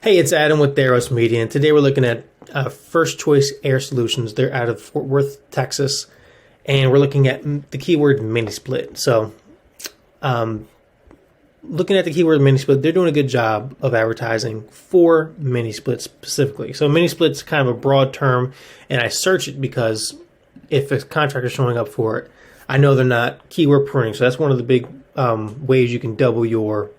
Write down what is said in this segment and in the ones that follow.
Hey, it's Adam with ROAS Media, and today we're looking at First Choice Air Solutions. They're out of Fort Worth, Texas, and we're looking at the keyword mini split. So, looking at the keyword mini split, they're doing a good job of advertising for mini splits specifically. So, mini split's kind of a broad term, and I search it because if a contractor is showing up for it, I know they're not keyword pruning. So that's one of the big ways you can double your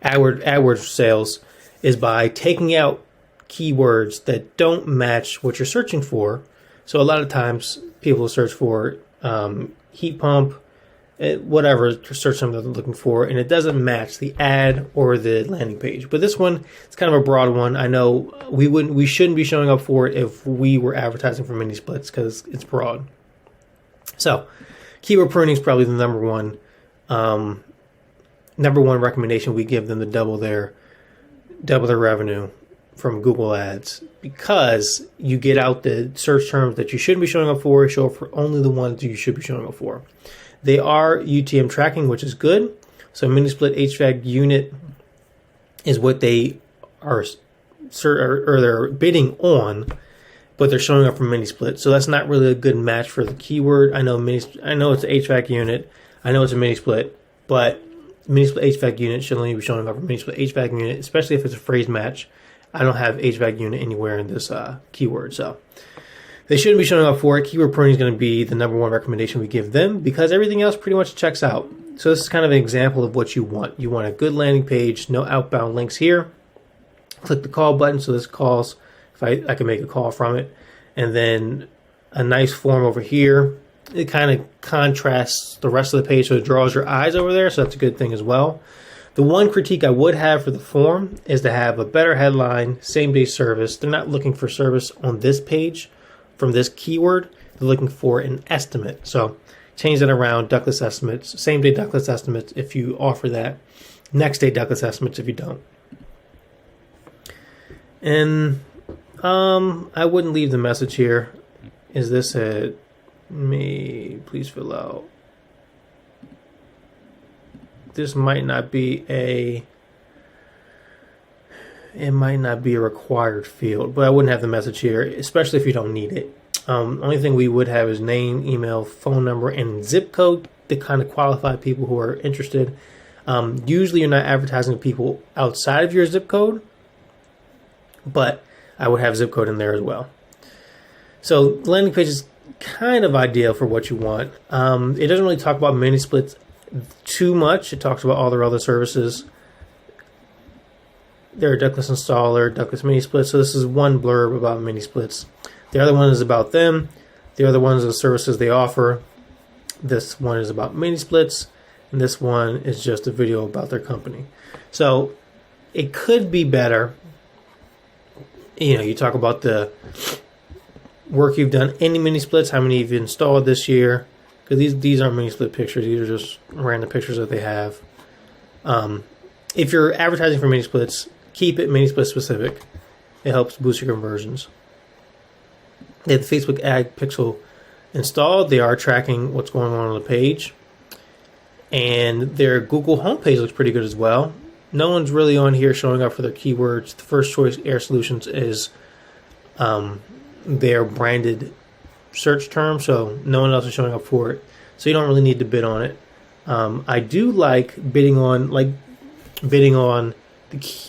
AdWords sales is by taking out keywords that don't match what you're searching for. So a lot of times people search for heat pump, whatever search term they're looking for, and it doesn't match the ad or the landing page. But this one, it's kind of a broad one. I know we shouldn't be showing up for it if we were advertising for mini splits because it's broad. So keyword pruning is probably the number one recommendation we give them to double their revenue from Google Ads, because you get out the search terms that you shouldn't be showing up for, show up for only the ones you should be showing up for. They are UTM tracking, which is good. So mini split HVAC unit is what they are or they're bidding on, but they're showing up for mini split. So that's not really a good match for the keyword. I know it's an HVAC unit. I know it's a mini split, but mini split HVAC unit should only be showing up for mini split HVAC unit, especially if it's a phrase match. I don't have HVAC unit anywhere in this keyword, so they shouldn't be showing up for it. Keyword pruning is going to be the number one recommendation we give them because everything else pretty much checks out. So this is kind of an example of what you want. You want a good landing page, no outbound links here. Click the call button so this calls, if I can make a call from it, and then a nice form over here. It kind of contrasts the rest of the page so it draws your eyes over there, so that's a good thing as well. The one critique I would have for the form is to have a better headline, same-day service. They're not looking for service on this page from this keyword. They're looking for an estimate. So change that around, ductless estimates, same-day ductless estimates if you offer that, next-day ductless estimates if you don't. And I wouldn't leave the message here. Is this a please fill out. This might not be a required field, but I wouldn't have the message here, especially if you don't need it. Only thing we would have is name, email, phone number, and zip code to kind of qualify people who are interested. Usually you're not advertising to people outside of your zip code, but I would have zip code in there as well. So the landing page is kind of ideal for what you want. It doesn't really talk about mini splits too much. It talks about all their other services. They're a ductless installer, ductless mini splits. So this is one blurb about mini splits. The other one is about them. The other one is the services they offer. This one is about mini splits, and this one is just a video about their company. So it could be better. You talk about the work you've done, any mini splits, how many you've installed this year, because these aren't mini split pictures. These are just random pictures that they have. If you're advertising for mini splits, keep it mini split specific. It helps boost your conversions. They have the Facebook ad pixel installed. They are tracking what's going on the page, and their Google homepage looks pretty good as well. No one's really on here showing up for their keywords. The First Choice Air Solutions is their branded search term, so no one else is showing up for it. So you don't really need to bid on it. I do like bidding on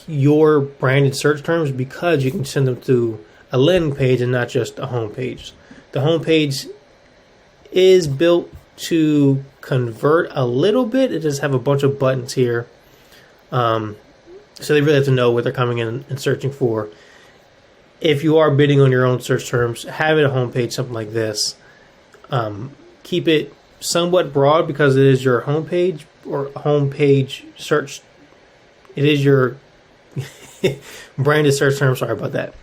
your branded search terms because you can send them to a landing page and not just a home page. The home page is built to convert a little bit. It does have a bunch of buttons here. So they really have to know what they're coming in and searching for. If you are bidding on your own search terms, have it a homepage, something like this. Keep it somewhat broad because it is your homepage or homepage search. It is your branded search term. Sorry about that.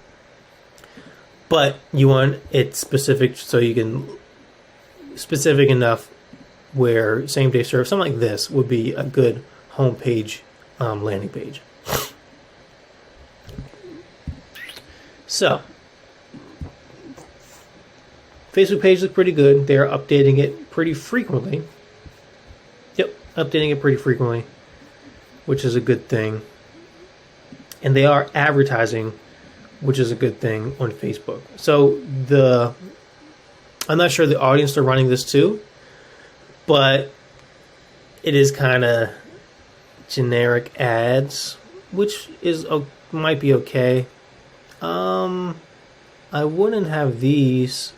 But you want it specific so you can specific enough where same day service, something like this would be a good homepage landing page. So, Facebook page looks pretty good. They're updating it pretty frequently. Yep, updating it pretty frequently, which is a good thing. and they are advertising, which is a good thing on Facebook. So I'm not sure the audience they're running this to, but it is kind of generic ads, which might be okay. I wouldn't have these.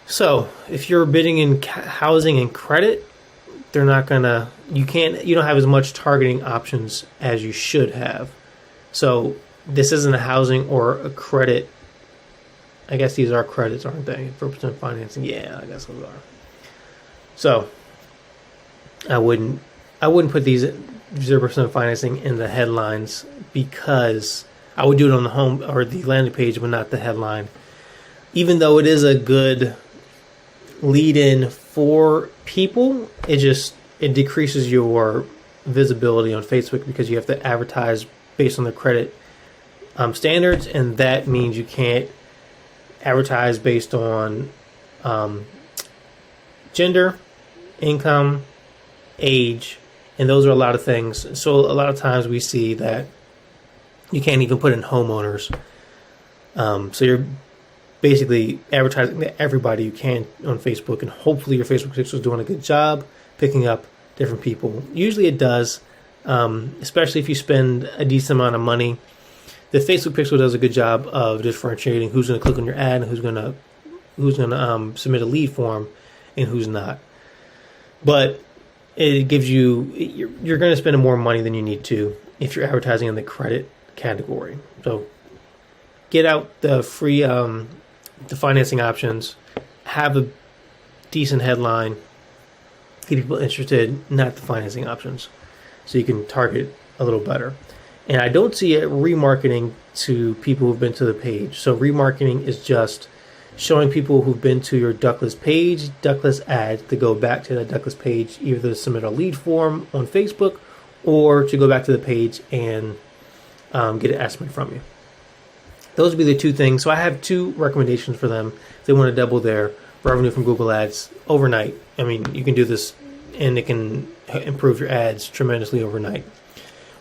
So if you're bidding in housing and credit, they're not gonna. You don't have as much targeting options as you should have. So this isn't a housing or a credit. I guess these are credits, aren't they? 4% financing. Yeah, I guess those are. So I wouldn't put these 0% financing in the headlines, because I would do it on the home or the landing page, but not the headline. Even though it is a good lead in for people, it decreases your visibility on Facebook, because you have to advertise based on the credit standards, and that means you can't advertise based on gender, income, age, and those are a lot of things. So a lot of times we see that you can't even put in homeowners. So you're basically advertising to everybody you can on Facebook, and hopefully your Facebook pixel is doing a good job picking up different people. Usually it does, especially if you spend a decent amount of money. The Facebook pixel does a good job of differentiating who's going to click on your ad and who's going to submit a lead form and who's not. But it gives you're going to spend more money than you need to if you're advertising in the credit category. So get out the free the financing options, have a decent headline, get people interested, not the financing options, so you can target a little better. And I don't see it remarketing to people who've been to the page. So remarketing is just showing people who've been to your ductless page, ductless ad, to go back to that ductless page, either to submit a lead form on Facebook or to go back to the page and get an estimate from you. Those would be the two things. So I have two recommendations for them if they want to double their revenue from Google Ads overnight. I mean, you can do this and it can improve your ads tremendously overnight.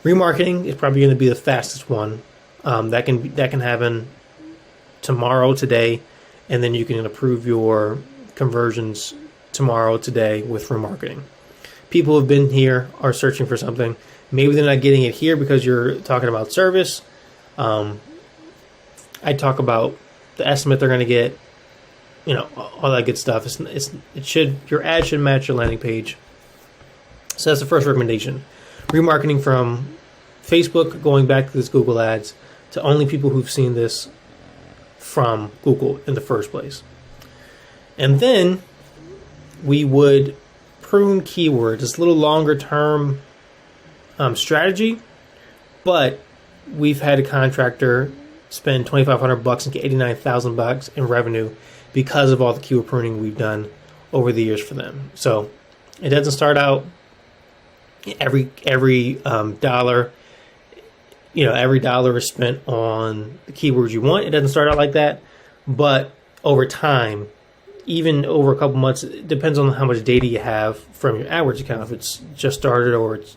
Remarketing is probably going to be the fastest one. That can happen tomorrow, today, and then you can improve your conversions tomorrow, today with remarketing. People who have been here are searching for something. Maybe they're not getting it here because you're talking about service. I talk about the estimate they're going to get, all that good stuff. Your ad should match your landing page. So that's the first recommendation. Remarketing from Facebook, going back to this Google Ads, to only people who've seen this from Google in the first place. And then we would prune keywords. It's a little longer term strategy, but we've had a contractor spend $2,500 and get $89,000 in revenue because of all the keyword pruning we've done over the years for them. So it doesn't start out every dollar. Every dollar is spent on the keywords you want. It doesn't start out like that, but over time, even over a couple months, it depends on how much data you have from your AdWords account. If it's just started or it's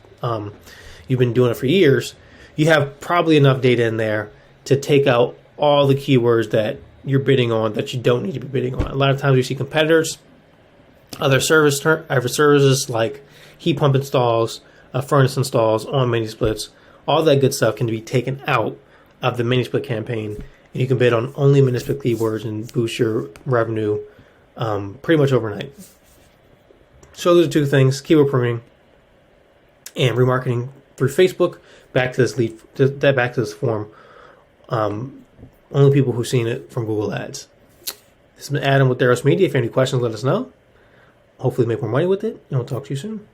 you've been doing it for years, you have probably enough data in there to take out all the keywords that you're bidding on that you don't need to be bidding on. A lot of times you see competitors, other services like heat pump installs, furnace installs on mini splits. All that good stuff can be taken out of the mini split campaign, and you can bid on only mini split keywords and boost your revenue pretty much overnight. So those are two things: keyword pruning and remarketing through Facebook. Back to this form. Only people who've seen it from Google Ads. This has been Adam with ROAS Media. If you have any questions, let us know. Hopefully make more money with it, and we'll talk to you soon.